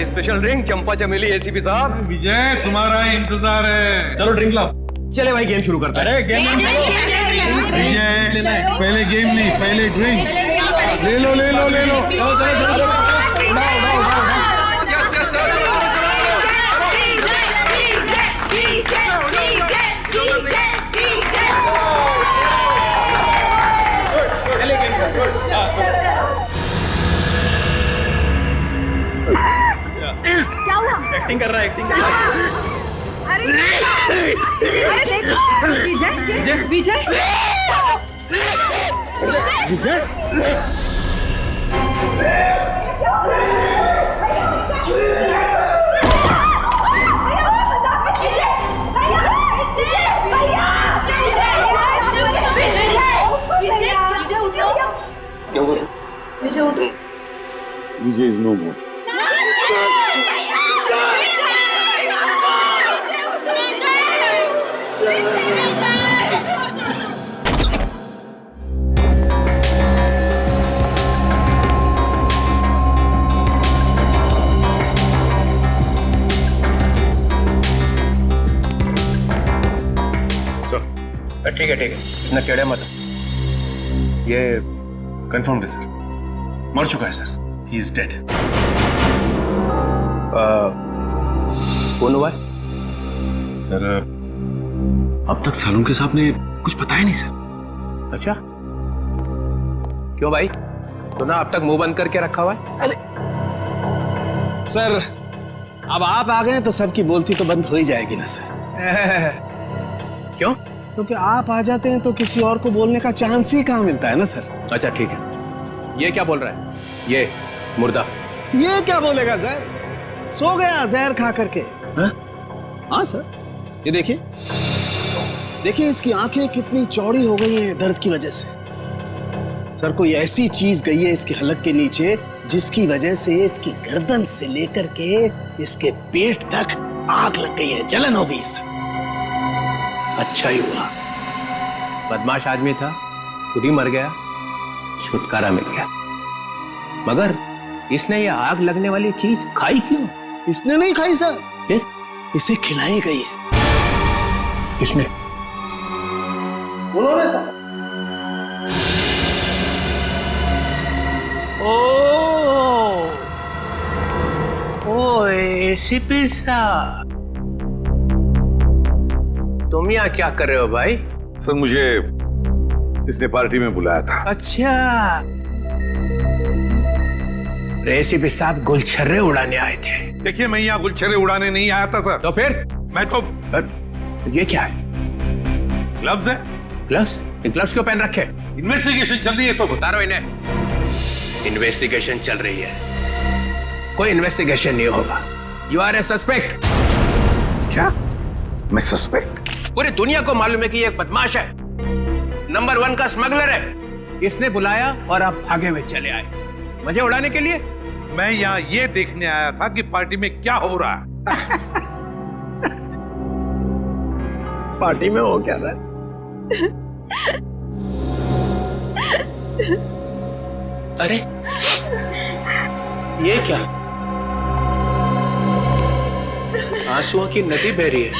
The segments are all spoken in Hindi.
स्पेशल ड्रिंक चंपा चमेली एसीपी साहब। विजय तुम्हारा इंतजार है। चलो ड्रिंक लाओ। चले भाई गेम शुरू करते हैं। अरे गेम विजय पहले गेम नहीं, पहले ड्रिंक ले लो ले लो ले लो। क्या हुआ? एक्टिंग कर रहा है, एक्टिंग कर रहा है। अरे देखो विजय विजय विजय इज नो मोर। ठीक है इतना टेढ़े मत। ये कंफर्म्ड है सर, मर चुका है सर, ही इज डेड। कौन हुआ है? सर अब तक सालुंके साहब ने कुछ बताया नहीं सर। अच्छा क्यों भाई, तो ना अब तक मुंह बंद करके रखा हुआ है? सर अब आप आ गए तो सबकी बोलती तो बंद हो ही जाएगी ना सर। क्यों? क्योंकि आप आ जाते हैं तो किसी और को बोलने का चांस ही कहाँ मिलता है ना सर। अच्छा ठीक है, ये क्या बोल रहा है? ये मुर्दा ये क्या बोलेगा सर, सो गया जहर खा करके। हाँ सर, ये देखिए देखिए इसकी आंखें कितनी चौड़ी हो गई हैं दर्द की वजह से। सर कोई ऐसी चीज गई है इसके हलक के नीचे जिसकी वजह से इसकी गर्दन से लेकर के इसके पेट तक आग लग गई है, जलन हो गई है सर। अच्छा ही हुआ, बदमाश आदमी था, खुद ही मर गया, छुटकारा मिल गया। मगर इसने ये आग लगने वाली चीज खाई क्यों? इसने नहीं खाई सर, फिर? इसे खिलाई गई है। किसने? उन्होंने सर। ओ एसीपी साहब, तुम यहाँ क्या कर रहे हो भाई? सर मुझे इसने पार्टी में बुलाया था। अच्छा, एसीपी साहब गुलछर्रे उड़ाने आए थे। देखिए मैं यहाँ गुलछर्रे उड़ाने नहीं आया था सर। तो फिर? मैं तो ये क्या है? ग्लव्स है। ग्लव्स? ये ग्लव्स क्यों पहन रखे? इन्वेस्टिगेशन चल रही है तो उतारो इन्हें। इन्वेस्टिगेशन चल रही है, कोई इन्वेस्टिगेशन नहीं होगा। You are a suspect. क्या? मैं सस्पेक्ट? पूरी दुनिया को मालूम है कि ये एक बदमाश है, नंबर 1 का स्मगलर है। इसने बुलाया और आप भागे हुए चले आए मजे उड़ाने के लिए। मैं यहाँ ये देखने आया था कि पार्टी में क्या हो रहा है। पार्टी में हो क्या रहा है? अरे ये क्या, आंसुओं की नदी बह रही है।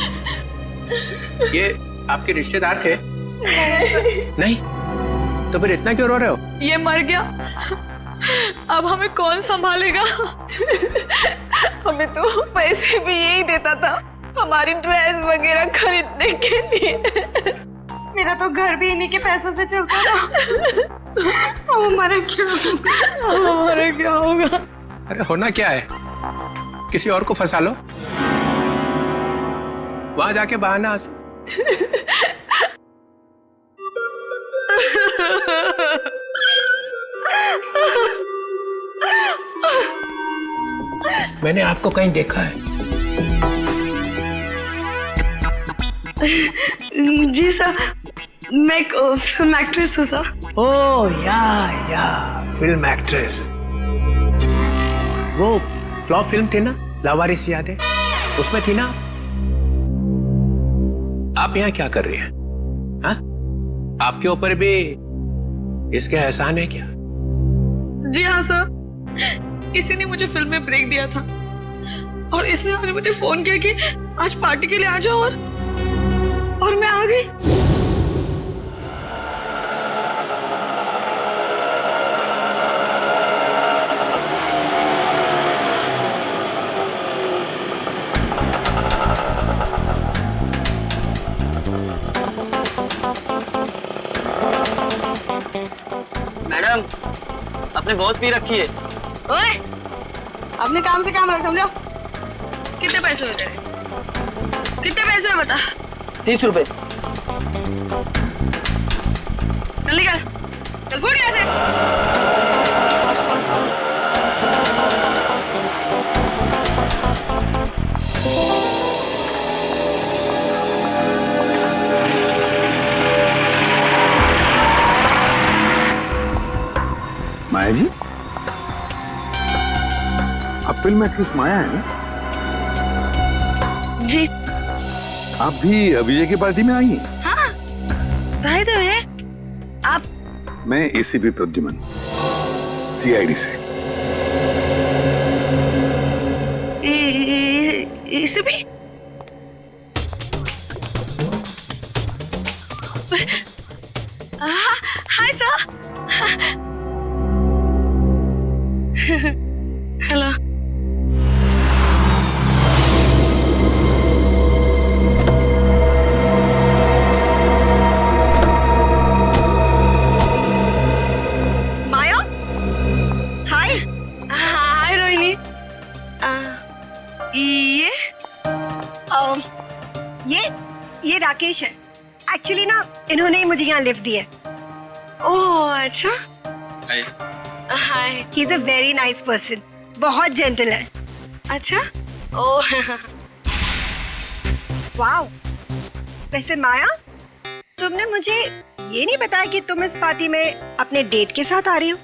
ये आपके रिश्तेदार थे? नहीं, तो फिर इतना क्यों रो रहे हो? ये मर गया, अब हमें कौन संभालेगा? हमें तो पैसे भी यही देता था हमारी ड्रेस वगैरह खरीदने के लिए। मेरा तो घर भी इन्हीं के पैसों से चलता था। अब हमारा क्या होगा? हमारा क्या होगा? अरे होना क्या है, किसी और को फंसा लो, वहां जाके बहाना आंसू। मैंने आपको कहीं देखा है। जी सर, मैं एक फिल्म एक्ट्रेस हूँ सर। ओह या फिल्म एक्ट्रेस। वो फ्लॉप फिल्म थी ना, लावारिस, याद है? उसमें थी ना। आप यहाँ क्या कर रही हैं? हाँ? आपके ऊपर भी इसके एहसान है क्या? जी हाँ सर, इसी ने मुझे फिल्म में ब्रेक दिया था। और इसने मुझे फोन किया कि आज पार्टी के लिए आ जाओ और मैं आ गई। मैडम, आपने बहुत पी रखी है। ओए, अपने काम से काम रख, समझो। कितने पैसे हुए तेरे? कितने पैसे हुए बता? 30 रुपए। चल निकल, चल फुट यहाँ से। माया जी, आप फिल्म एक्ट्रेस माया है ना? जी आप भी अभिजय की पार्टी में आई हैं? हाँ, भाई तो है आप। मैं एसीपी प्रद्युमन, सीआईडी से। इसे भी हाय सर। हेलो। माया, हाय। हाय रोहिणी। ये राकेश है। एक्चुअली ना इन्होंने ही मुझे यहाँ लिफ्ट दी है। ओह अच्छा। Hi. He is a very nice person, बहुत जेंटल है। अच्छा। Oh wow. वैसे माया, तुमने मुझे ये नहीं बताया कि तुम इस पार्टी में अपने डेट के साथ आ रही हो।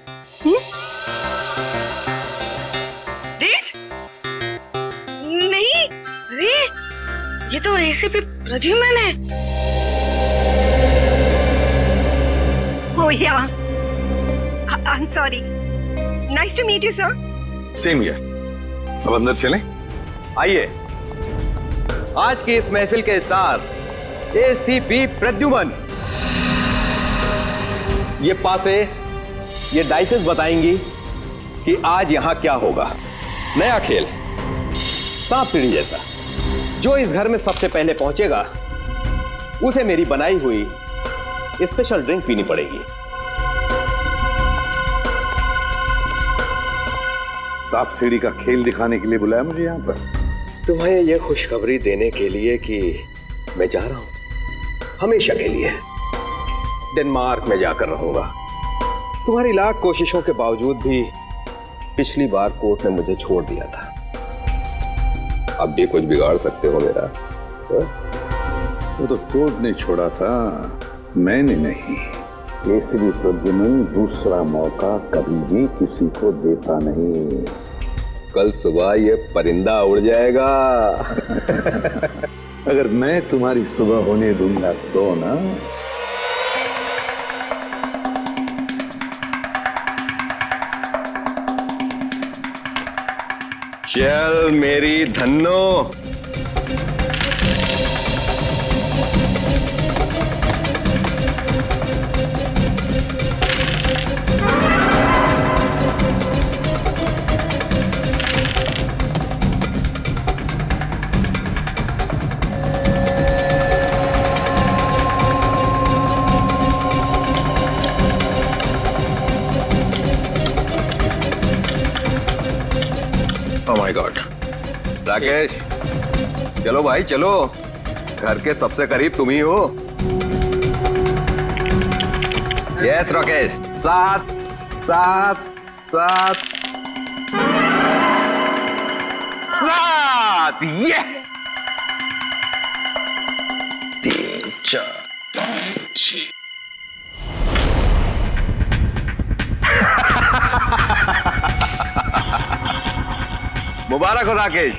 डेट? नहीं, अरे ये तो एसीपी प्रद्युमन है। Oh yeah, I am sorry. Nice to meet you sir. Same here. अब अंदर चलें? आइए, आज की इस महफिल के स्टार एसीपी प्रद्युमन। ये पासे, ये डाइसेस बताएंगी कि आज यहां क्या होगा। नया खेल, सांप सीढ़ी जैसा। जो इस घर में सबसे पहले पहुंचेगा उसे मेरी बनाई हुई स्पेशल ड्रिंक पीनी पड़ेगी। सांप सीढ़ी का खेल दिखाने के लिए बुलाया मुझे यहाँ पर? तुम्हें यह खुशखबरी देने के लिए कि मैं जा रहा हूं हमेशा के लिए। डेनमार्क में जाकर रहूंगा। तुम्हारी लाख कोशिशों के बावजूद भी पिछली बार कोर्ट ने मुझे छोड़ दिया था। अब भी कुछ बिगाड़ सकते हो मेरा? वो तो कोर्ट ने छोड़ा था, मैंने नहीं। एसीपी प्रद्युमन दूसरा मौका कभी भी किसी को देता नहीं। कल सुबह ये परिंदा उड़ जाएगा। अगर मैं तुम्हारी सुबह होने दूंगा तो ना। चल मेरी Dhanno. Oh my God. Rakesh, चलो भाई चलो, घर के सबसे करीब तुम ही हो। यस राकेश, सात सात सात सात। ये 3 4 5 6। मुबारक हो राकेश,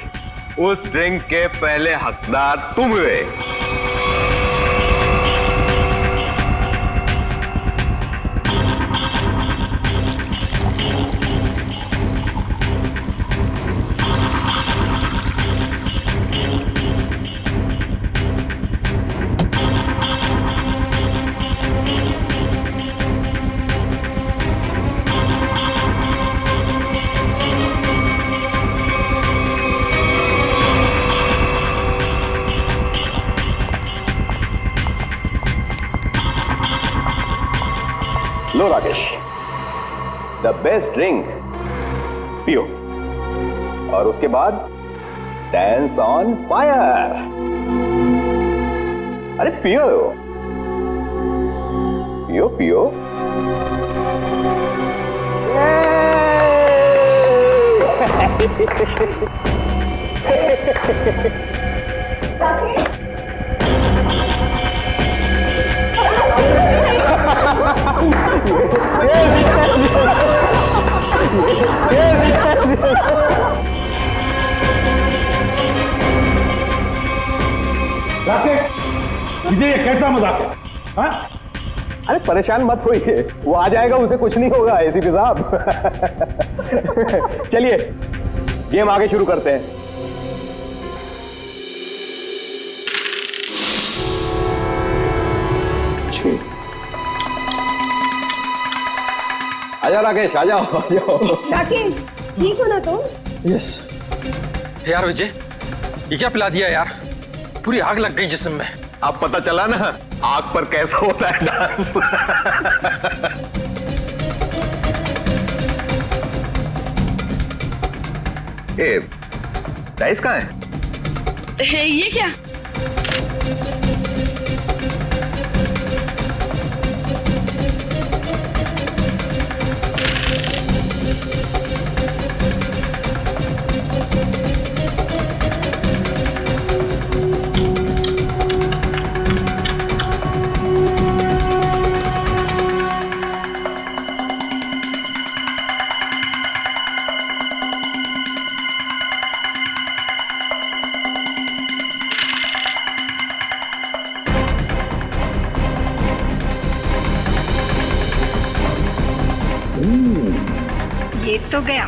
उस ड्रिंक के पहले हकदार तुम हुए। लो राकेश, द बेस्ट ड्रिंक पियो और उसके बाद डांस ऑन फायर। अरे पियो पियो पियो। मुझे ये कैसा मजाक है? हाँ? अरे परेशान मत होइए, वो आ जाएगा, उसे कुछ नहीं होगा एसीपी साहब। चलिए गेम आगे शुरू करते हैं। आजा राकेश, आ जाओ आ जाओ। राकेश, ठीक हो ना तुम? यस। यार विजय, ये क्या पिला दिया यार? पूरी आग लग गई जिस्म में। अब पता चला ना आग पर कैसा होता है डांस। ए, डाइस कहाँ है? ये क्या? ये तो गया।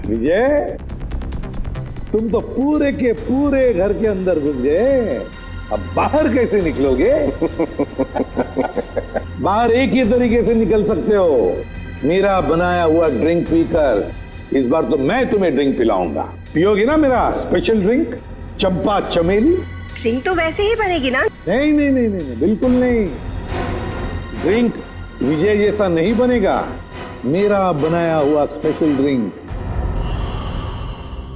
विजय, तुम तो पूरे के पूरे घर के अंदर घुस गए, अब बाहर कैसे निकलोगे? बाहर एक ही तरीके से निकल सकते हो, मेरा बनाया हुआ ड्रिंक पीकर। इस बार तो मैं तुम्हें ड्रिंक पिलाऊंगा, पियोगी ना मेरा स्पेशल ड्रिंक चंपा चमेली? ड्रिंक तो वैसे ही बनेगी ना? नहीं नहीं नहीं नहीं, बिल्कुल नहीं। ड्रिंक विजय जैसा नहीं बनेगा, मेरा बनाया हुआ स्पेशल ड्रिंक।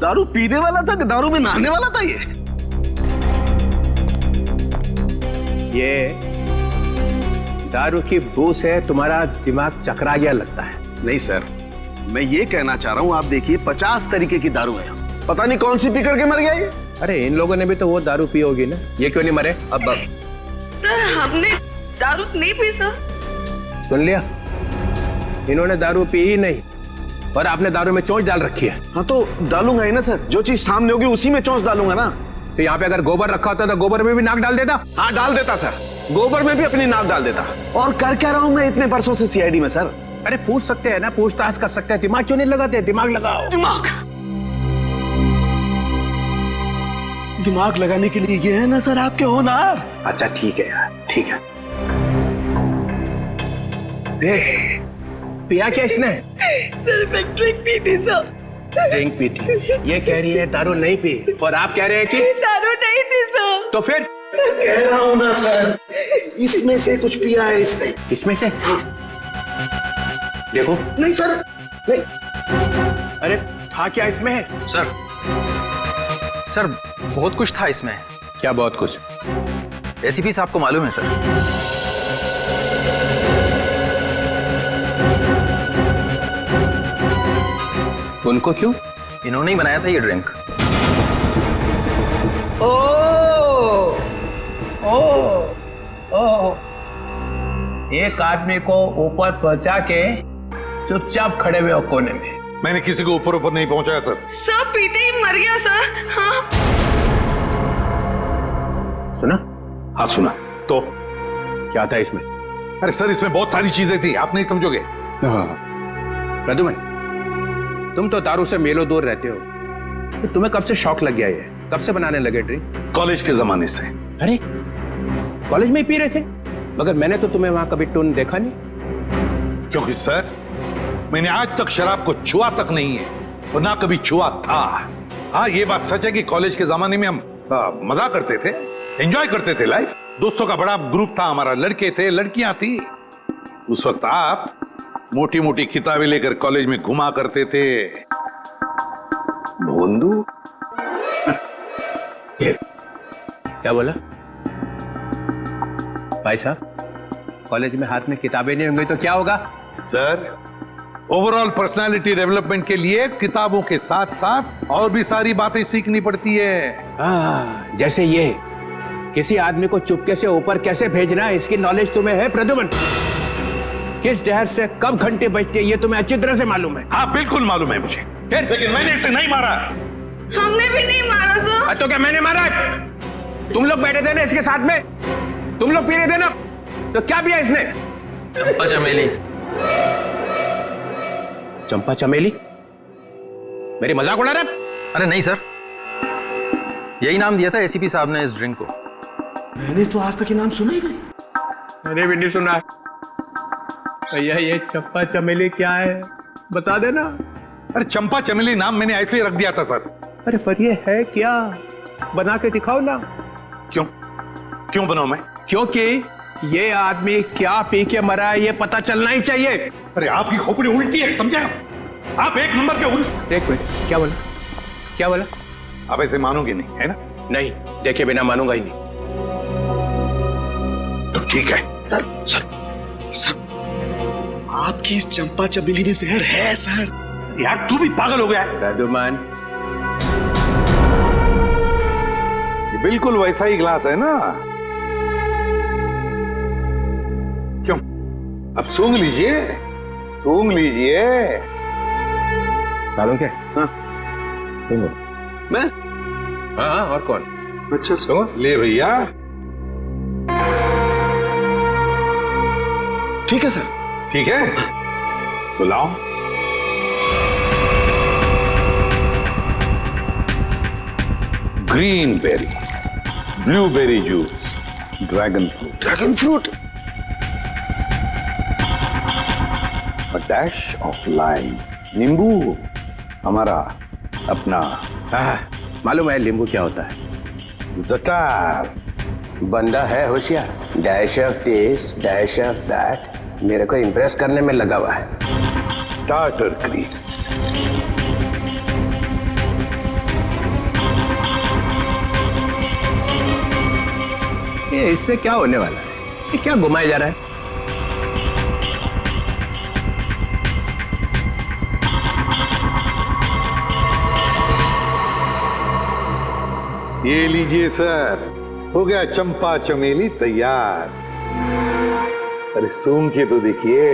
दारू पीने वाला था कि दारू में नहाने वाला था ये दारू की बू से तुम्हारा दिमाग चकरा गया लगता है। नहीं सर, मैं ये कहना चाह रहा हूँ, आप देखिए 50 तरीके की दारू है, पता नहीं कौन सी पी करके मर गया ये। अरे इन लोगों ने भी तो वो दारू पी होगी ना, ये क्यों नहीं मरे? अब सर हमने दारू नहीं पी सर। सुन लिया, इन्होंने दारू पी ही नहीं और आपने दारू में चोंच डाल रखी है। हाँ तो डालूंगा ही ना सर, जो चीज सामने होगी उसी में चोंच डालूंगा ना। तो यहाँ पे अगर गोबर रखा होता तो गोबर में भी नाक डाल देता। हाँ डाल देता सर, गोबर में भी अपनी नाक डाल देता। और कर क्या रहा हूँ मैं इतने वर्षों से सीआईडी में सर? अरे पूछ सकते हैं ना, पूछताछ कर सकते हैं, दिमाग क्यों नहीं लगाते? दिमाग लगाओ। दिमाग लगाने के लिए ये है ना सर आपके होनहार। अच्छा ठीक है यार, ठीक है। पिया क्या इसने? सर मैं ड्रिंक पी थी सर। ड्रिंक पी थी, ये कह रही है दारू नहीं पी, और आप कह रहे हैं कि दारू नहीं थी सर। तो फिर कह रहा हूँ ना सर, इसमें से कुछ पिया है इसने। इसमें से? देखो। नहीं सर, नहीं। अरे था क्या इसमें? सर बहुत कुछ था इसमें। क्या बहुत कुछ? एसीपी साहब को मालूम है सर। उनको क्यों? इन्होंने ही बनाया था ये ड्रिंक। एक आदमी को ऊपर पहुंचा के चुपचाप खड़े हुए हो कोने में। मैंने किसी को ऊपर ऊपर नहीं पहुंचाया सर। सब पीते ही मर गया सर। हाँ सुना? हाँ सुना। तो क्या था इसमें? अरे सर, इसमें बहुत सारी चीजें थी, आप नहीं समझोगे। प्रद्युमन, तुम तो दारू से मेलो दूर रहते हो, तो तुम्हें कब से शौक लग गया? ये कब से बनाने लगे ड्रिंक? कॉलेज के जमाने से। अरे कॉलेज में ही पी रहे थे? मगर मैंने तो तुम्हें वहां कभी टून देखा नहीं। क्योंकि सर, मैंने आज तक शराब को छुआ तक नहीं है और ना कभी छुआ था। हाँ, ये बात सच है कि कॉलेज के जमाने में हम मजा करते थे, एंजॉय करते थे लाइफ। दोस्तों का बड़ा ग्रुप था हमारा, लड़के थे, लड़कियां थी। उस वक्त आप मोटी मोटी किताबें लेकर कॉलेज में घुमा करते थे। भोंदू क्या बोला भाई साहब? कॉलेज में हाथ में किताबें नहीं होंगी तो क्या होगा? सर, ओवरऑल पर्सनालिटी डेवलपमेंट के लिए किताबों के साथ साथ और भी सारी बातें सीखनी पड़ती है। जैसे ये किसी आदमी को चुपके से ऊपर कैसे भेजना है, इसकी नॉलेज तुम्हें है प्रद्युमन? किस डहर से कब घंटे बजते ये तुम्हें अच्छी तरह से मालूम है? हाँ, बिल्कुल मालूम है मुझे। लेकिन मैंने इसे नहीं मारा। हमने भी नहीं मारा सर। तो क्या मैंने मारा है? तुम लोग बैठे थे ना इसके साथ में, तुम लोग पी रहे थे ना, तो क्या पिया इसने? चंपा चमेली। चंपा चमेली? मेरी मजाक उड़ा रहा है? अरे नहीं सर, यही नाम दिया था एसीपी साहब ने इस ड्रिंक को। मैंने तो आज तक ये नाम सुना ही नहीं। मैंने भी नहीं सुना। भैया ये चंपा चमेली क्या है, बता देना। अरे चंपा चमेली नाम मैंने ऐसे ही रख दिया था सर। अरे पर ये है क्या, बना के दिखाओ ना। क्यों बनाऊं मैं? क्योंकि ये आदमी क्या पी के मरा है ये पता चलना ही चाहिए। अरे आपकी खोपड़ी उल्टी है, समझे आप? एक नंबर के उल्ट। एक मिनट, क्या बोला? क्या बोला? आप ऐसे मानोगे नहीं, है ना? नहीं, देखे बिना मानूंगा ही नहीं। तो ठीक है। सर, आपकी इस चंपा चमेली में जहर है सर। यार तू भी पागल हो गया है। प्रद्युमन, ये बिल्कुल वैसा ही ग्लास है ना? क्यों? अब सूंघ लीजिए, सूंघ लीजिए। मालूम क्या? हाँ। सुनो। मैं? हाँ, और कौन? अच्छा सुनो। ले भैया। ठीक है सर। ठीक है, तो लाओ। Green berry, blueberry juice, dragon fruit. Dragon fruit? A dash of lime, नींबू, हमारा अपना। मालूम है नींबू क्या होता है? जटार। बंदा है होशियार, dash of this dash of that, मेरे को इंप्रेस करने में लगा हुआ है। Tartar cream. ये इससे क्या होने वाला है? ये क्या घुमाया जा रहा है? ये लीजिए सर, हो गया चंपा चमेली तैयार। अरे सूंघ के तो देखिए।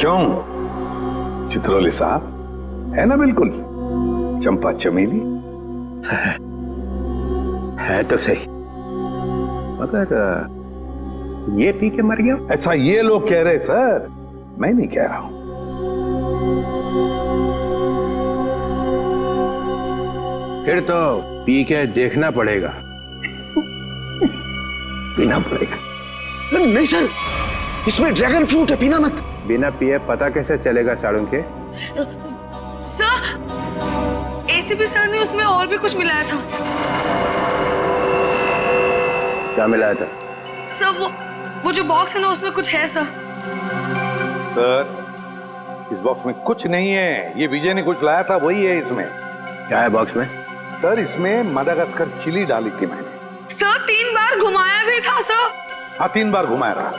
क्यों चित्रोली साहब, है ना बिल्कुल चंपा चमेली? है तो सही, मगर ये पी के मर गया। ऐसा ये लोग कह रहे सर, मैं नहीं कह रहा हूं। फिर तो पी के देखना पड़ेगा। पीना पड़ेगा। नहीं सर, इसमें ड्रैगन फ्रूट है, पीना मत। बिना पिए पता कैसे चलेगा साड़ू के? सर, एसीपी सर ने उसमें और भी कुछ मिलाया था। क्या मिलाया था? सर वो जो बॉक्स है ना, उसमें कुछ है सर। सर, इस बॉक्स में कुछ नहीं है, ये विजय ने कुछ लाया था वही है इसमें। क्या है बॉक्स में? सर, इसमें मडागास्कर चिली डाली थी मैंने। सर 3 बार घुमाया भी था सर। हाँ, 3 बार घुमाया रहा,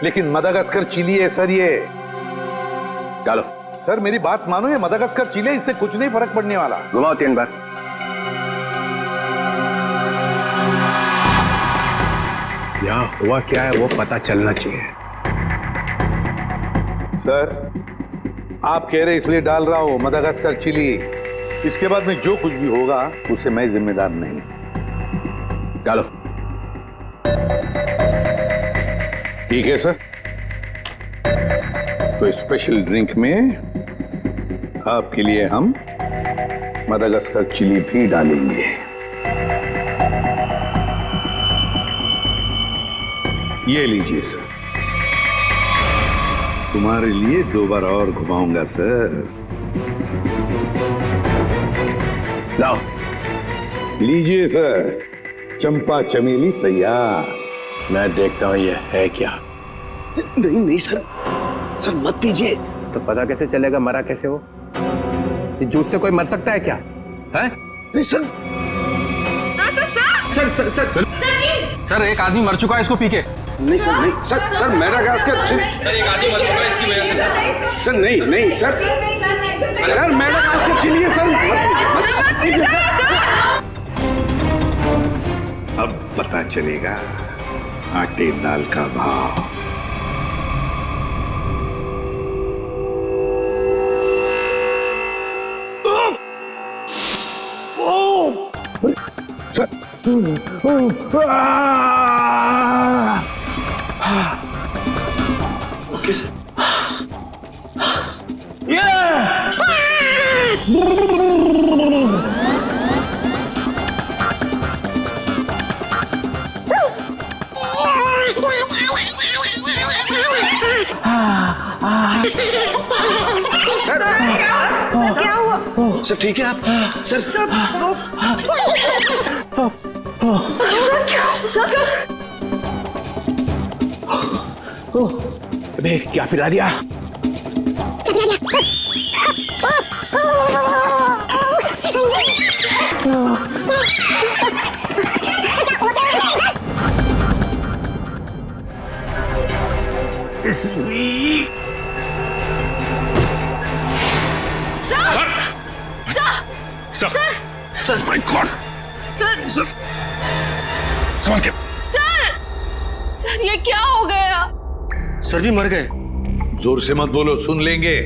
लेकिन मडागास्कर चिली है सर ये। डालो। सर मेरी बात मानो, ये मडागास्कर चिली, इससे कुछ नहीं फर्क पड़ने वाला। घुमाओ 3 बार। यहाँ हुआ क्या है वो पता चलना चाहिए। सर, आप कह रहे इसलिए डाल रहा हूं मडागास्कर चिली, इसके बाद में जो कुछ भी होगा उसे मैं जिम्मेदार नहीं। डालो। ठीक है सर। तो स्पेशल ड्रिंक में आपके लिए हम मदागास्कर चिली भी डालेंगे। ये लीजिए सर, तुम्हारे लिए 2 बार और घुमाऊंगा सर। लाओ। लीजिए सर, चंपा चमेली तैयार। मैं देखता हूं ये है क्या। नहीं नहीं सर, सर मत पीजिए। तो पता कैसे चलेगा मरा कैसे हो? ये जूस से कोई मर सकता है क्या? है? नहीं सर। सर सर एक आदमी मर चुका है इसको पी के। नहीं सर, नहीं sir, sir Madagascar Chile. Sir एक आदमी मर चुका है इसकी वजह से। सर नहीं नहीं सर, सर मेडागास्कर चिली है सर। मत पीजिए सर। अब पता चलेगा आटे दाल का भाव। Okay sir. क्या हुआ? सर ठीक है आप? सर अबे क्या पिला दिया? Sir my God. सर संभाल के। सर ये क्या हो गया? सर भी मर गए। जोर से मत बोलो, सुन लेंगे।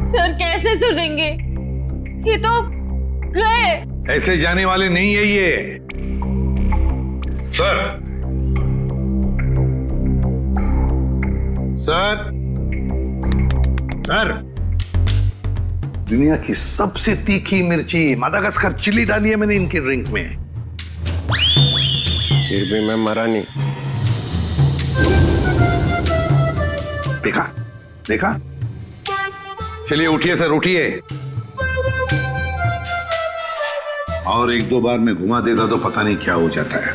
सर कैसे सुनेंगे? ये तो गए। ऐसे जाने वाले नहीं है ये। सर सर सर, दुनिया की सबसे तीखी मिर्ची मदागास्कर चिली डाली है मैंने इनके ड्रिंक में। फिर भी मैं मरा नहीं। देखा देखा। चलिए उठिए सर, उठिए। और 1-2 बार में घुमा देता तो पता नहीं क्या हो जाता है।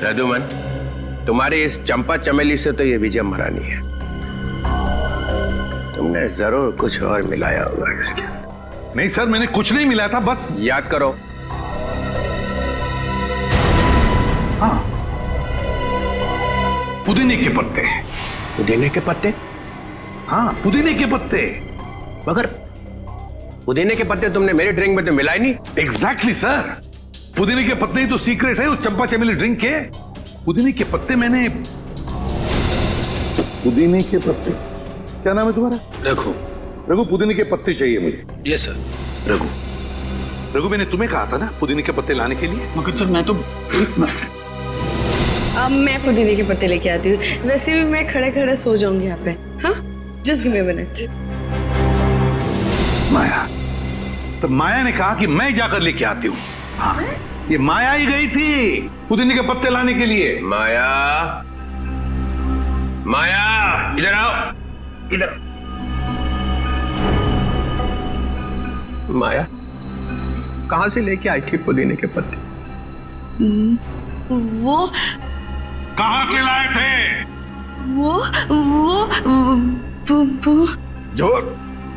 रघुमन, तुम्हारी इस चंपा चमेली से तो ये विजय मरा नहीं है। तुमने जरूर कुछ और मिलाया होगा इसके। नहीं सर, मैंने कुछ नहीं मिलाया था, बस याद करो। हाँ, पुदीने के पत्ते। पुदीने के पत्ते? हाँ, पुदीने के पत्ते। मगर पुदीने के पत्ते तुमने मेरे ड्रिंक में तो मिलाए नहीं। एग्जैक्टली सर, पुदीने के पत्ते ही तो सीक्रेट है उस चंपा चमेली ड्रिंक के। पुदीने के पत्ते मैंने। पुदीने के पत्ते? क्या नाम है तुम्हारा? रघु। रघु, पुदीने के पत्ते चाहिए मुझे। Yes sir. रघु, रघु मैंने तुम्हें कहा था ना पुदीने के पत्ते लाने के लिए। मगर सर मैं तो अब मैं पुदीने के पत्ते लेके आती हूँ। वैसे भी मैं खड़े खड़े सो जाऊंगी यहाँ पे। हाँ, just give me a minute. Maya, तो माया ने कहा कि मैं जाकर लेके आती हूँ। हाँ, ये माया ही गई थी पुदीने के पत्ते लाने के लिए। माया, माया इधर आओ, इधर। माया कहां से लेके आई थी पुदीने के पत्ते? वो कहां से लाए थे? वो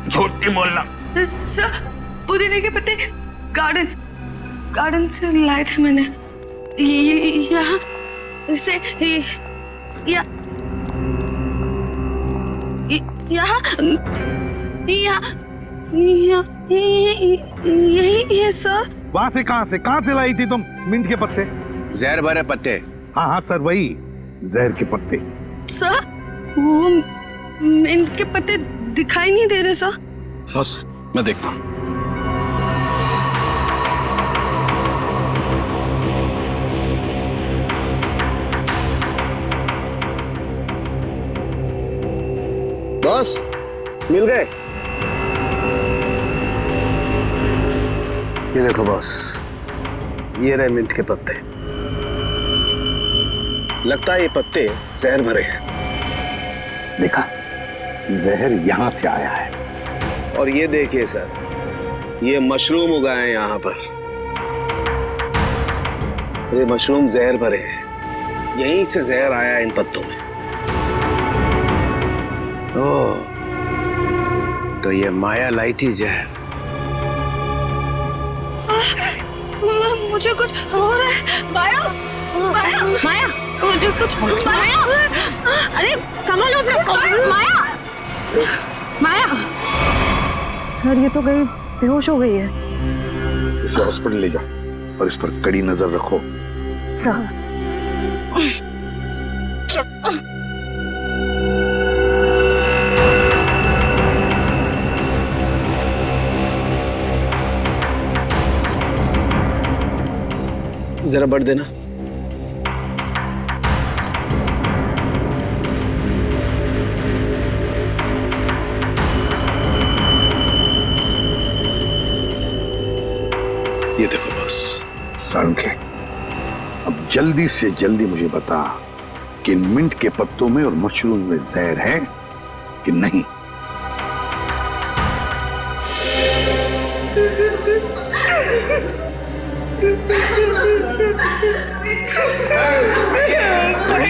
झूठ नहीं बोलना। सर, पुदीने के पत्ते गार्डन से लाए थे मैंने। यहाँ से यही है सर। वहां से कहां से लाई थी तुम मिंट के पत्ते? जहर भरे पत्ते। हाँ हाँ सर, वही जहर के पत्ते। सर वो मिंट के पत्ते दिखाई नहीं दे रहे सर। बस मैं देखता हूं। बॉस मिल गए? ये देखो बॉस, ये रहे मिंट के पत्ते। लगता है ये पत्ते जहर भरे हैं। देखा, जहर यहां से आया है। और ये देखिए सर, ये मशरूम उगाए हैं यहाँ पर। ये मशरूम जहर भरे हैं, यहीं से जहर आया है इन पत्तों में। ओह, तो ये माया लाई थी जहर। मुझे कुछ हो रहा है। माया, माया, माया, मुझे कुछ हो रहा है। माया, अरे संभालो अपना कॉलेज। माया, माया, सर ये तो गई, बेहोश हो गई है। इसे हॉस्पिटल ले जाओ और इस पर कड़ी नजर रखो। सर जरा बढ़ देना। ये देखो बस। साळुंखे, अब जल्दी से जल्दी मुझे बता कि इन मिंट के पत्तों में और मशरूम में जहर है कि नहीं।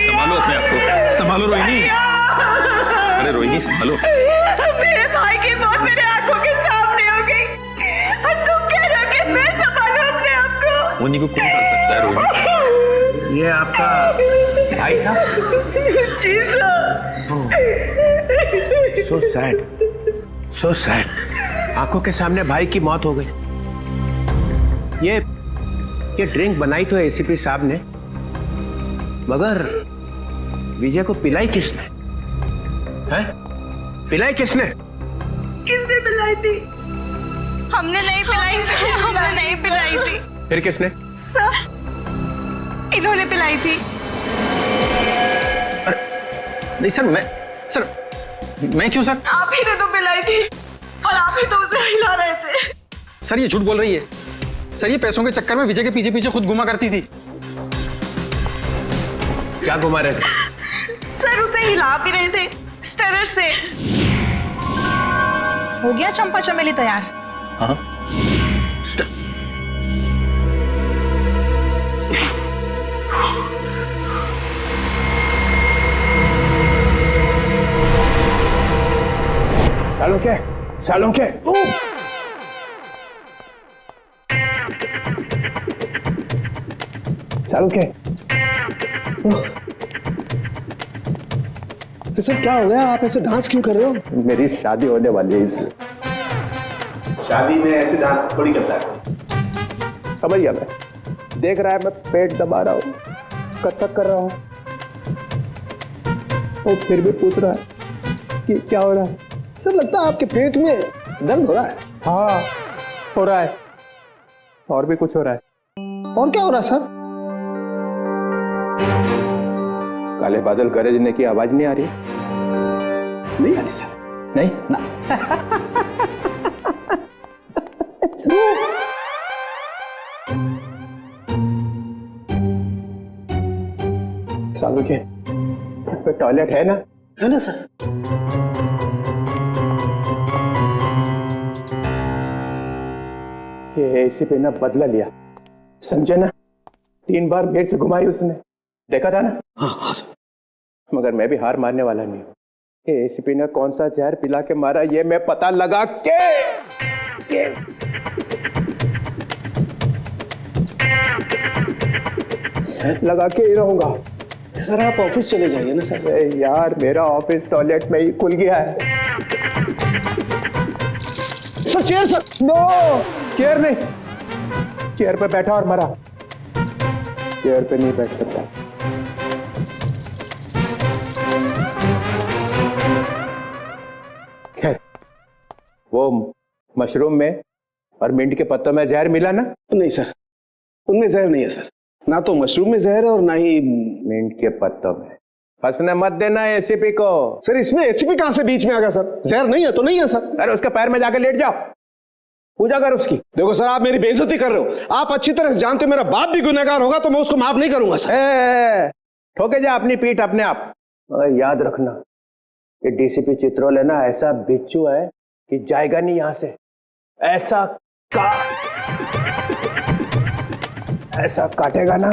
संभालो अपने आप को, संभालो रोहिणी। अरे रोहिणी संभालो। मेरे भाई की मौत मेरे आंखों के सामने हो गई और तुम कह रहे हो कि मैं संभालूं अपने आप को। मुन्नी को कौन कर सकता है रोहिणी? ये आपका भाई था? जी sir. So sad, so sad. आंखों के सामने भाई की मौत हो गई। ये ड्रिंक बनाई तो एसीपी साहब ने, मगर विजय को पिलाई किसने? हैं? पिलाई किसने? किसने पिलाई थी? हमने नहीं पिलाई सर, हमने नहीं पिलाई थी। फिर किसने? सर, इन्होंने पिलाई थी। नहीं सर, मैं क्यों सर? आप ही ने तो पिलाई थी और आप ही तो उसे हिला रहे थे। सर ये झूठ बोल रही है। सर ये पैसों के चक्कर में विजय के पीछे पीछे खुद घुमा करती थी। क्या घुमा रहे थे? सर उसे हिला भी रहे थे स्टरर से। हो गया चंपा चमेली तैयार? हाँ। साळुंखे, साळुंखे, साळुंखे। सर क्या हो गया, आप ऐसे डांस क्यों कर रहे हो? मेरी शादी होने वाली है इसलिए। शादी में ऐसे डांस थोड़ी करता है। समझ गया मैं। देख रहा है मैं पेट दबा रहा हूँ, कथक कर रहा हूँ, और फिर भी पूछ रहा है कि क्या हो रहा है। सर लगता है आपके पेट में दर्द हो रहा है। हाँ हो रहा है, और भी कुछ हो रहा है। और क्या हो रहा है सर? काले बादल गरजने की आवाज नहीं आ रही? नहीं आ रही सर। नहीं ना। सालू के पे टॉयलेट है ना? है ना सर। ये एसीपी ने बदला लिया, समझे ना? 3 बार मिर्च घुमाई उसने, देखा था ना? हाँ सर। मगर मैं भी हार मानने वाला नहीं हूँ। ये एसीपी ने कौन सा जहर पिला के मारा ये मैं पता लगा के ही रहूंगा। सर आप ऑफिस चले जाइए ना सर। यार मेरा ऑफिस टॉयलेट में ही खुल गया है। Sir chair sir. No, chair नहीं, चेयर पे बैठा और मरा, चेयर पे नहीं बैठ सकता। खैर वो मशरूम में और मिंट के पत्तों में जहर मिला ना? नहीं सर, उनमें जहर नहीं है सर। ना तो मशरूम में जहर है और ना ही मिंट के पत्तों में। फंसने मत देना एसीपी को। सर इसमें एसीपी कहां से बीच में आ गया सर? जहर नहीं है तो नहीं है सर। अरे उसके पैर में जाकर लेट जाओ, पूजा कर उसकी। देखो सर, आप मेरी बेइज्जती कर रहे हो। आप अच्छी तरह से जानते हो मेरा बाप भी गुनहगार होगा तो मैं उसको माफ नहीं करूंगा सर। ठोके जा अपनी पीठ अपने आप। मगर याद रखना, ये डीसीपी चित्रोल है ना, ऐसा बिच्छू है कि जाएगा नहीं यहां से। ऐसा काटेगा ना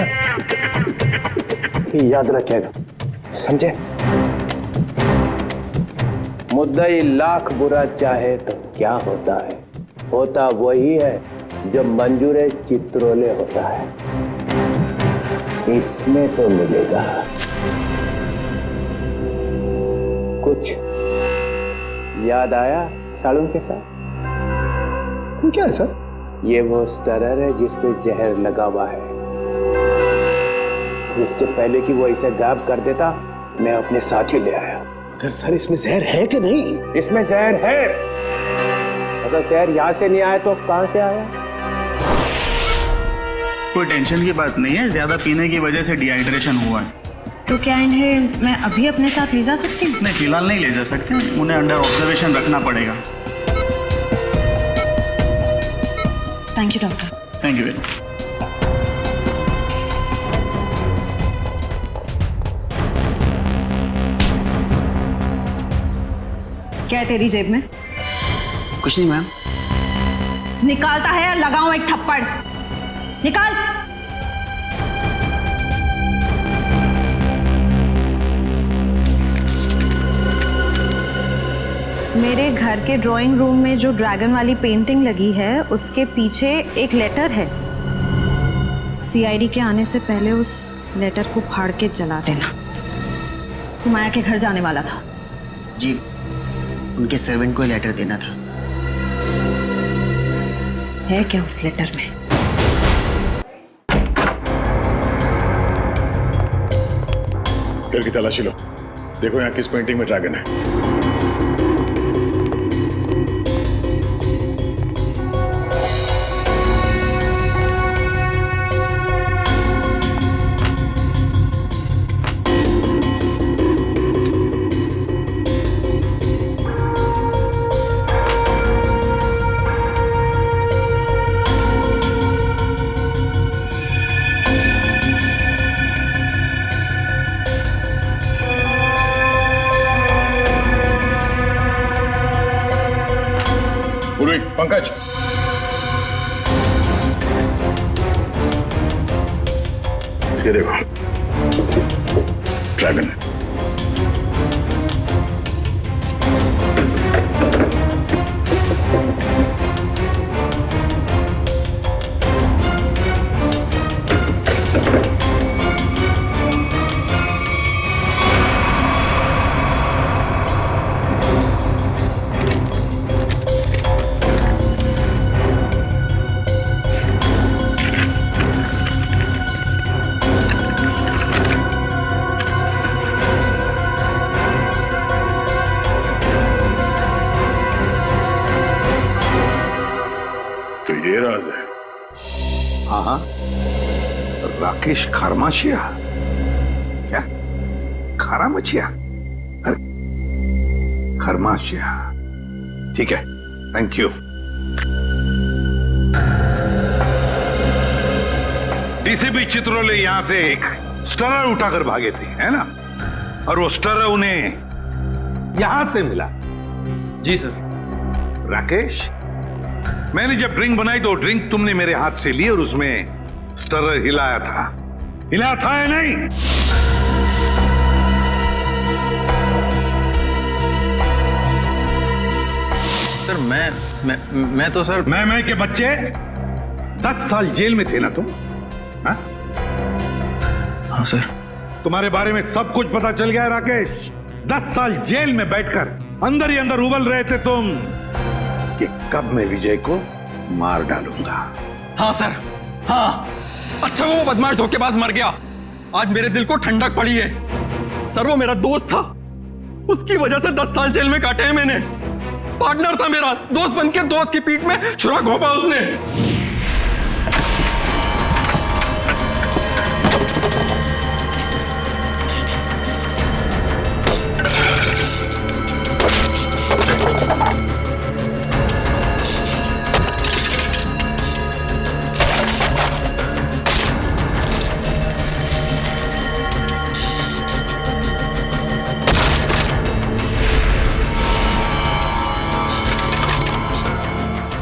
कि याद रखेगा, समझे? मुद्दई लाख बुरा चाहे तो क्या होता है, होता वही है जो मंजूर चित्रोले होता है। इसमें तो मिलेगा कुछ। याद आया साड़ू के साथ? क्या है सर? ये वो स्टरर है जिसपे जहर लगा हुआ है। इसके पहले कि वो इसे गायब कर देता, मैं अपने साथ ही ले आया। अगर सर इसमें जहर है कि नहीं? इसमें जहर है। अगर जहर यहाँ से नहीं आया तो कहाँ से आया? कोई टेंशन की बात नहीं है, ज्यादा पीने की वजह से डिहाइड्रेशन हुआ है। तो क्या इन्हें मैं अभी अपने साथ ले जा सकती हूँ? नहीं, फिलहाल नहीं ले जा सकते, उन्हें अंडर ऑब्जर्वेशन रखना पड़ेगा। Thank you doctor. Thank you very much. क्या है तेरी जेब में? कुछ नहीं मैम। निकालता है या लगाऊं एक थप्पड़? निकाल। मेरे घर के ड्राइंग रूम में जो ड्रैगन वाली पेंटिंग लगी है उसके पीछे एक लेटर है। सीआईडी के आने से पहले उस लेटर को फाड़ के जला देना। तू माया के घर जाने वाला था? जी, उनके सर्वेंट को लेटर देना था। है क्या उस लेटर में? घर की तलाशी लो, देखो यहाँ किस पेंटिंग में ड्रैगन है। पंकज, ये देखो ड्रैगन। ये राज है। हाँ हाँ, राकेश खरमाशिया। क्या खरामचिया? अरे खरमाशिया, ठीक है, थैंक यू। डीसीपी चित्रोले यहां से एक स्टरर उठाकर भागे थे, है ना? और वो स्टरर उन्हें यहां से मिला। जी सर। राकेश, मैंने जब ड्रिंक बनाई तो ड्रिंक तुमने मेरे हाथ से ली और उसमें स्टरर हिलाया था या नहीं? सर मैं तो सर मैं के बच्चे 10 साल जेल में थे ना तुम? हाँ? हाँ सर। तुम्हारे बारे में सब कुछ पता चल गया है राकेश। 10 साल जेल में बैठकर अंदर ही अंदर उबल रहे थे तुम कि कब मैं विजय को मार डालूंगा। हाँ सर, हाँ। अच्छा वो बदमाश धोखेबाज मर गया, आज मेरे दिल को ठंडक पड़ी है। सर वो मेरा दोस्त था, उसकी वजह से 10 साल जेल में काटे हैं मैंने। पार्टनर था मेरा, दोस्त बनके दोस्त की पीठ में छुरा घोंपा उसने।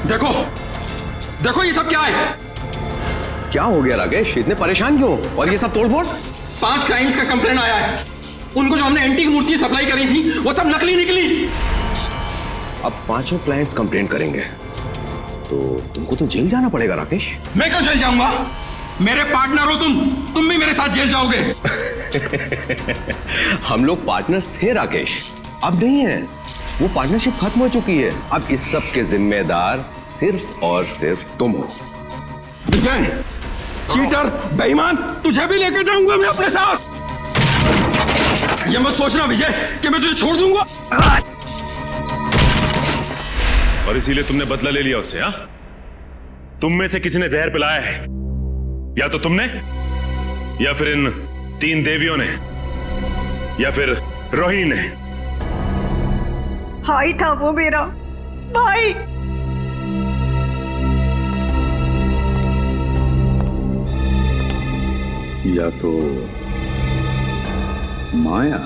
देखो देखो ये सब क्या है? क्या हो गया राकेश, इतने परेशान क्यों? और ये सब तोड़फोड़? 5 क्लाइंट्स का कंप्लेंट आया है। उनको जो हमने एंटीक मूर्ति सप्लाई करी थी वो सब नकली निकली। अब 5 क्लाइंट्स कंप्लेंट करेंगे तो तुमको तो जेल जाना पड़ेगा राकेश। मैं क्यों जेल जाऊंगा? मेरे पार्टनर हो तुम भी मेरे साथ जेल जाओगे। हम लोग पार्टनर्स थे राकेश, अब नहीं है। वो पार्टनरशिप खत्म हो चुकी है। अब इस सब के जिम्मेदार सिर्फ और सिर्फ तुम हो। विजय, चीटर, बेईमान, तुझे भी लेकर जाऊंगा मैं अपने साथ। ये मत सोचना विजय कि मैं तुझे छोड़ दूंगा। और इसीलिए तुमने बदला ले लिया उससे? हाँ, तुम में से किसी ने जहर पिलाया है, या तो तुमने, या फिर इन 3 देवियों ने, या फिर रोहिणी ने। भाई था वो मेरा भाई। या तो माया।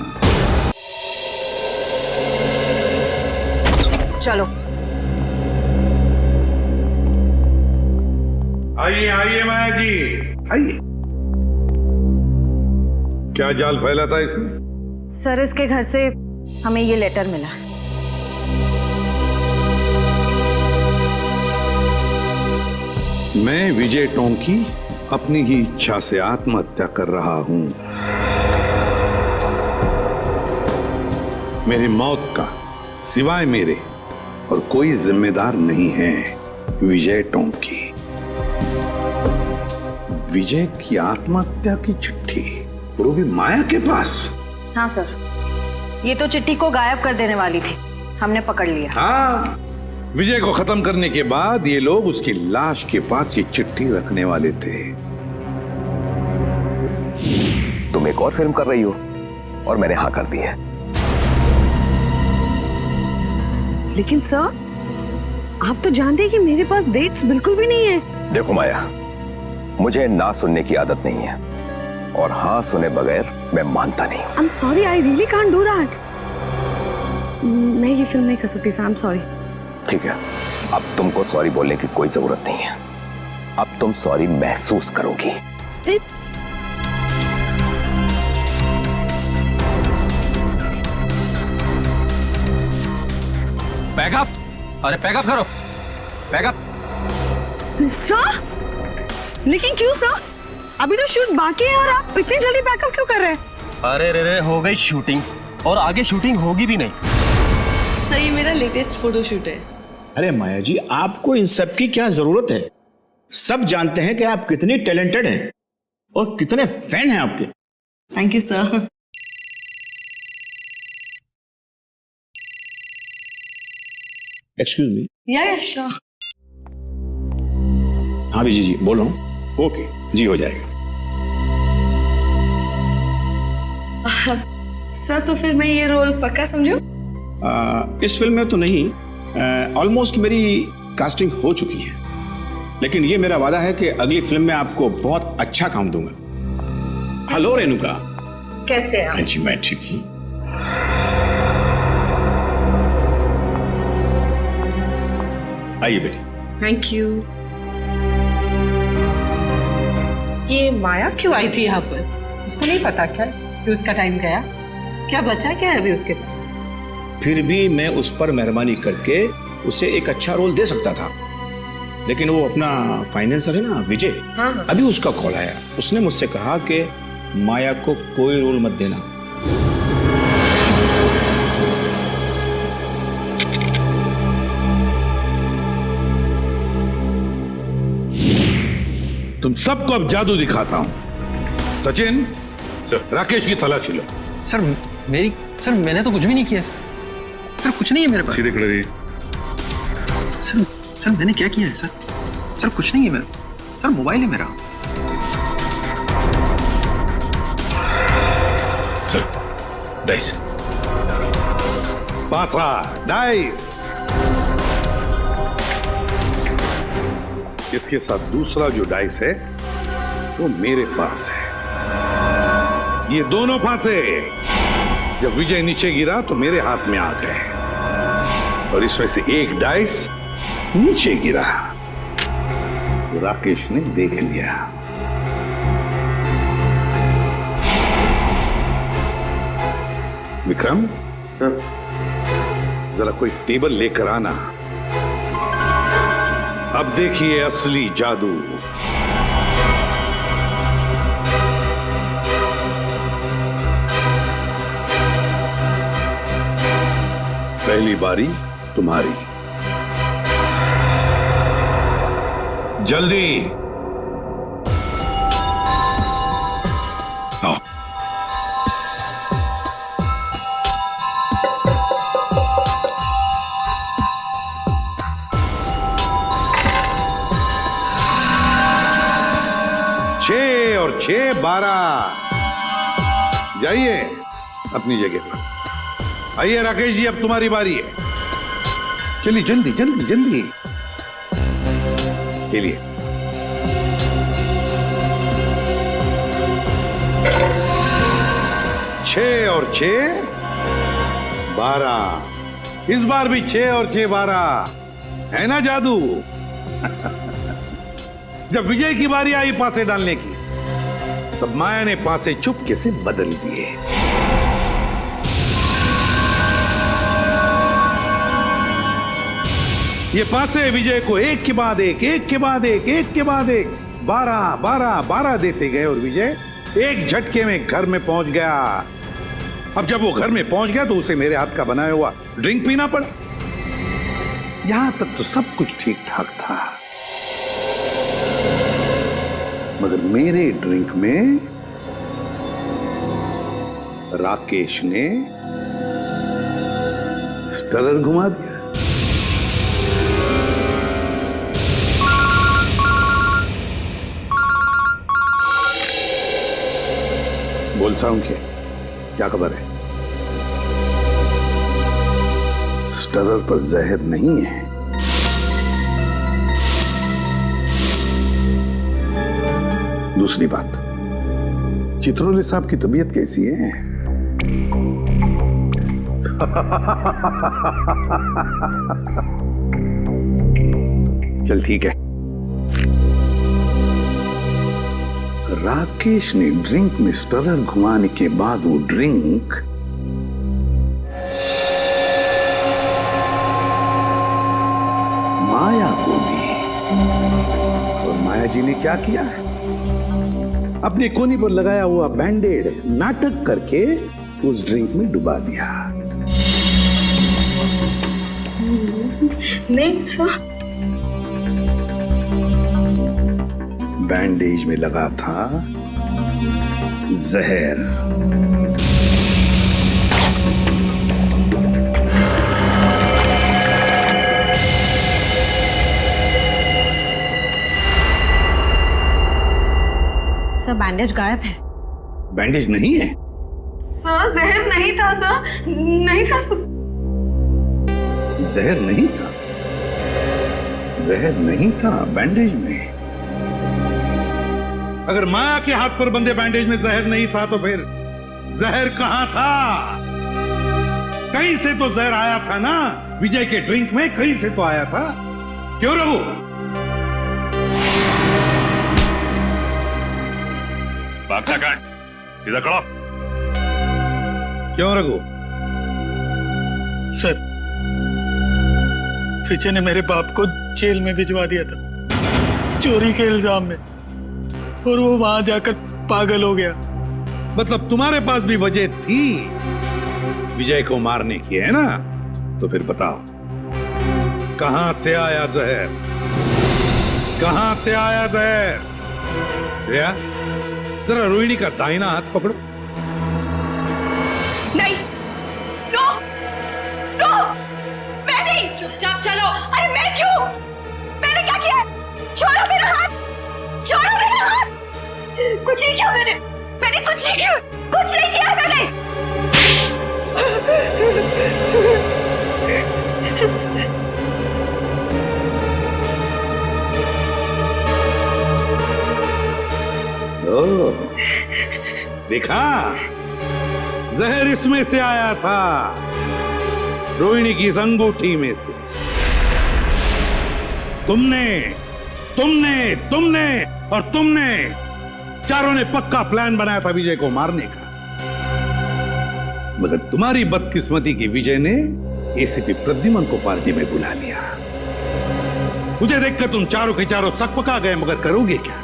चलो आइए आइए माया जी, आइए। क्या जाल फैला था इसने? सर, इसके घर से हमें ये लेटर मिला। मैं विजय टोंकी अपनी ही इच्छा से आत्महत्या कर रहा हूं। मेरी मौत का सिवाय मेरे और कोई जिम्मेदार नहीं है। विजय टोंकी। विजय की आत्महत्या की चिट्ठी, वो भी माया के पास। हाँ सर, ये तो चिट्ठी को गायब कर देने वाली थी, हमने पकड़ लिया। हाँ, विजय को खत्म करने के बाद ये लोग उसकी लाश के पास ये चिट्ठी रखने वाले थे। तुम एक और फिल्म कर रही हो और मैंने हाँ कर दी है। लेकिन सर, आप तो जानते हैं कि मेरे पास डेट्स बिल्कुल भी नहीं है। देखो माया, मुझे ना सुनने की आदत नहीं है और हाँ सुने बगैर मैं मानता नहीं। आई am sorry, I really can't do that. मैं ये फिल्म नहीं कर सकती सर, आई एम सॉरी। ठीक है, अब तुमको सॉरी बोलने की कोई जरूरत नहीं है। अब तुम सॉरी महसूस करोगी। जी। पैकअप, अरे पैकअप करो, पैकअप। सर, लेकिन क्यों सर? अभी तो शूट बाकी है और आप इतनी जल्दी पैकअप क्यों कर रहे हैं? अरे रे हो गई शूटिंग और आगे शूटिंग होगी भी नहीं। सर, ये मेरा लेटेस्ट फोटोशूट है। अरे माया जी, आपको इन सब की क्या जरूरत है? सब जानते हैं कि आप कितनी टैलेंटेड हैं और कितने फैन हैं आपके। Thank you sir. Excuse me. या श्योर। हाँ विजय जी बोल रहा हूँ। ओके जी, हो जाएगा। सर, तो फिर मैं ये रोल पक्का समझूं? इस फिल्म में तो नहीं, ऑलमोस्ट मेरी कास्टिंग हो चुकी है, लेकिन ये मेरा वादा है कि अगली फिल्म में आपको बहुत अच्छा काम दूंगा। हेलो रेणुका, कैसे हैं आप? हाँ जी, मैं ठीक हूँ। आइए बेटी। Thank you. ये माया क्यों आई थी यहाँ पर? उसको नहीं पता क्या कि उसका टाइम गया? क्या बचा क्या है अभी उसके पास? फिर भी मैं उस पर मेहरबानी करके उसे एक अच्छा रोल दे सकता था, लेकिन वो अपना फाइनेंसर है ना विजय, हाँ। अभी उसका कॉल आया। उसने मुझसे कहा कि माया को कोई रोल मत देना। तुम सबको अब जादू दिखाता हूं। सचिन, राकेश की तलाशी लो। सर मैंने तो कुछ भी नहीं किया सर, कुछ नहीं है मेरे पास। सीधे खड़े रहिए। सर सर मैंने क्या किया है सर? सर कुछ नहीं है मेरा। सर मोबाइल है मेरा। Sir dice. पासा डाइस। इसके साथ दूसरा जो डाइस है वो मेरे पास है। ये दोनों फांसे जब विजय नीचे गिरा तो मेरे हाथ में आ गए और इसमें से एक डाइस नीचे गिरा तो राकेश ने देख लिया। विक्रम जरा कोई टेबल लेकर आना। अब देखिए असली जादू। पहली बारी तुम्हारी। जल्दी आओ। छह और 6 12। जाइए अपनी जगह पर। आइए राकेश जी, अब तुम्हारी बारी है। चलिए जल्दी जल्दी जल्दी खेलिए। छह और 6 12। इस बार भी 6 और 6 12 है ना जादू? जब विजय की बारी आई पासे डालने की तब माया ने पासे चुपके से बदल दिए। ये पासे विजय को एक के बाद एक के बाद एक के बाद एक 12 12 12 देते गए और विजय एक झटके में घर में पहुंच गया। अब जब वो घर में पहुंच गया तो उसे मेरे हाथ का बनाया हुआ ड्रिंक पीना पड़ा। यहां तक तो सब कुछ ठीक ठाक था, मगर मेरे ड्रिंक में राकेश ने स्टरर घुमा दिया। बोल साउंड क्या खबर है? स्टरर पर जहर नहीं है। दूसरी बात, चित्रोले साहब की तबीयत कैसी है? चल ठीक है। राकेश ने ड्रिंक में स्टरर घुमाने के बाद वो ड्रिंक माया को दी और माया जी ने क्या किया? अपने कोनी पर लगाया हुआ बैंडेड नाटक करके उस ड्रिंक में डुबा दिया। नहीं सर, बैंडेज में लगा था जहर। सर बैंडेज गायब है। बैंडेज नहीं है सर, जहर नहीं था सर, नहीं था सर। जहर नहीं था? जहर नहीं था बैंडेज में। अगर माया के हाथ पर बंधे बैंडेज में जहर नहीं था तो फिर जहर कहां था? कहीं से तो जहर आया था ना, विजय के ड्रिंक में कहीं से तो आया था। क्यों रघु? भागता कहाँ है? इधर खड़ा। क्यों रघु? सर विजय ने मेरे बाप को जेल में भिजवा दिया था चोरी के इल्जाम में, और वो वहां जाकर पागल हो गया। मतलब तुम्हारे पास भी वजह थी विजय को मारने की, है ना? तो फिर बताओ कहां से आया जहर? कहां से आया जहर? श्रेया, जरा रोहिणी का दाहिना हाथ पकड़ो। नहीं, नो, नो, मैं नहीं। चुपचाप चलो। अरे मैं क्यों? कुछ नहीं किया मैंने कुछ नहीं किया, कुछ नहीं किया मैंने। देखा, जहर इसमें से आया था, रोहिणी की इस अंगूठी में से। तुमने और तुमने चारों ने पक्का प्लान बनाया था विजय को मारने का, मगर तुम्हारी बदकिस्मती की विजय ने एसीपी प्रद्युमन को पार्टी में बुला लिया। मुझे देखकर तुम चारों के चारों सकपका गए, मगर करोगे क्या?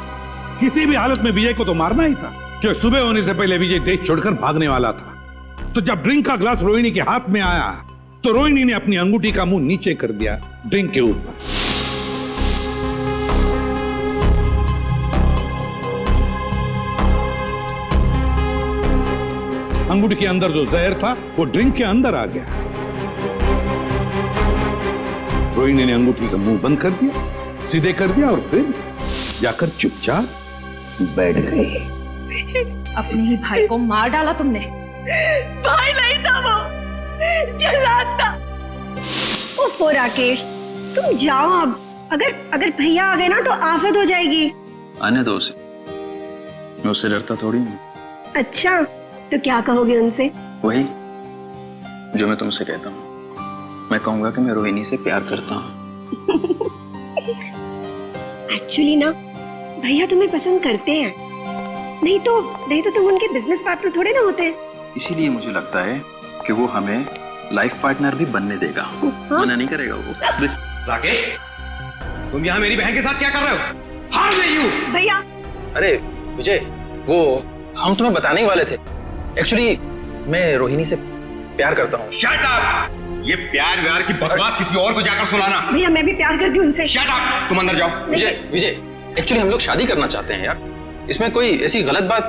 किसी भी हालत में विजय को तो मारना ही था, क्यों सुबह होने से पहले विजय देश छोड़कर भागने वाला था। तो जब ड्रिंक का ग्लास रोहिणी के हाथ में आया तो रोहिणी ने अपनी अंगूठी का मुंह नीचे कर दिया ड्रिंक के ऊपर। अंगूठी के अंदर जो जहर था वो ड्रिंक के अंदर आ गया। रोहिणी ने अंगूठी का मुंह बंद कर दिया, सीधे कर दिया और फिर जाकर चुपचाप बैठ गई। अपने ही भाई को मार डाला तुमने। भाई नहीं था वो, जल्लाद था। ओफो राकेश, तुम जाओ अब। अगर भैया आ गए ना तो आफत हो जाएगी। आने दो उसे, मैं उससे डरता थोड़ी हूँ। अच्छा, तो क्या कहोगे उनसे? वही जो मैं तुमसे कहता हूँ, मैं कहूंगा कि मैं रोहिणी से प्यार करता हूँ। एक्चुअली ना भैया तुम्हें पसंद करते हैं, नहीं तो तुम उनके बिजनेस पार्टनर थोड़े ना होते। इसीलिए मुझे लगता है कि वो हमें लाइफ पार्टनर भी बनने देगा। मना नहीं करेगा वो। राकेश, तुम यहाँ मेरी बहन के साथ क्या कर रहे हो? How dare you? भैया, अरे विजय, वो हम तुम्हें बताने ही वाले थे। एक्चुअली मैं रोहिणी से प्यार करता हूँ। Shut up! ये प्यार व्यार की बकवास किसी और को जाकर सुनाना। भैया मैं भी प्यार करती हूँ उनसे। Shut up! तुम अंदर जाओ। विजय, एक्चुअली हम लोग शादी करना चाहते हैं यार, इसमें कोई ऐसी गलत बात।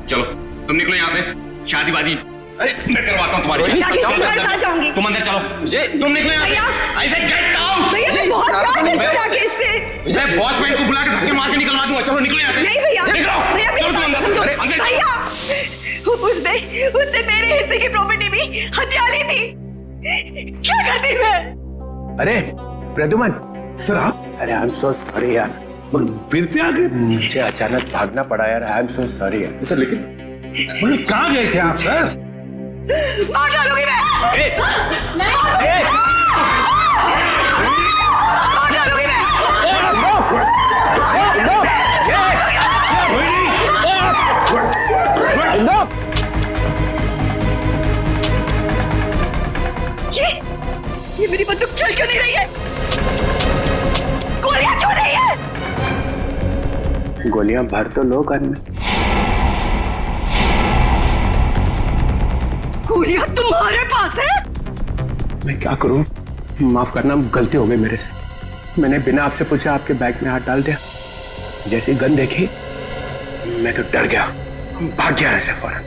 चलो तुम निकलो यहाँ से, शादी वादी अरे मैं करवाता हूँ तुम्हारी। तुम्हारे साथ जाऊंगी। तुम अंदर चलो। विजय, तुम निकलो यहाँ से। I said get out! भैया मैं बहुत प्यार करती हूँ राकेश से। विजय, वॉचमैन को बुला के धक्के मार के निकलवा दूंगा। चलो निकलो यहाँ से। नहीं भैया, निकलो। भैया चलो तुम अंदर। अरे अंदर। भैया, उसने मेरे हिस्से की प्रॉपर्टी भी हत्या ली थी। क्या करती मैं? अरे प्रद्युमन सर, अरे आई एम सो सॉरी यार, फिर से आगे नीचे अचानक भागना पड़ा यार। आई एम सो सॉरी यार। सर, लेकिन मतलब कहाँ गए थे आप सर? मार डालूंगी मैं। मार डालूंगी मैं। ये मेरी बंदूक चल क्यों नहीं रही है? गोलियां क्यों नहीं है? गोलियां भर तो लो गन में। गोलियां तुम्हारे पास है? मैं क्या करूं? माफ करना, गलती हो गई मेरे से। मैंने बिना आपसे पूछे आपके बैग में हाथ डाल दिया। जैसे गन देखी मैं तो डर गया, भाग गया ऐसे फौरन।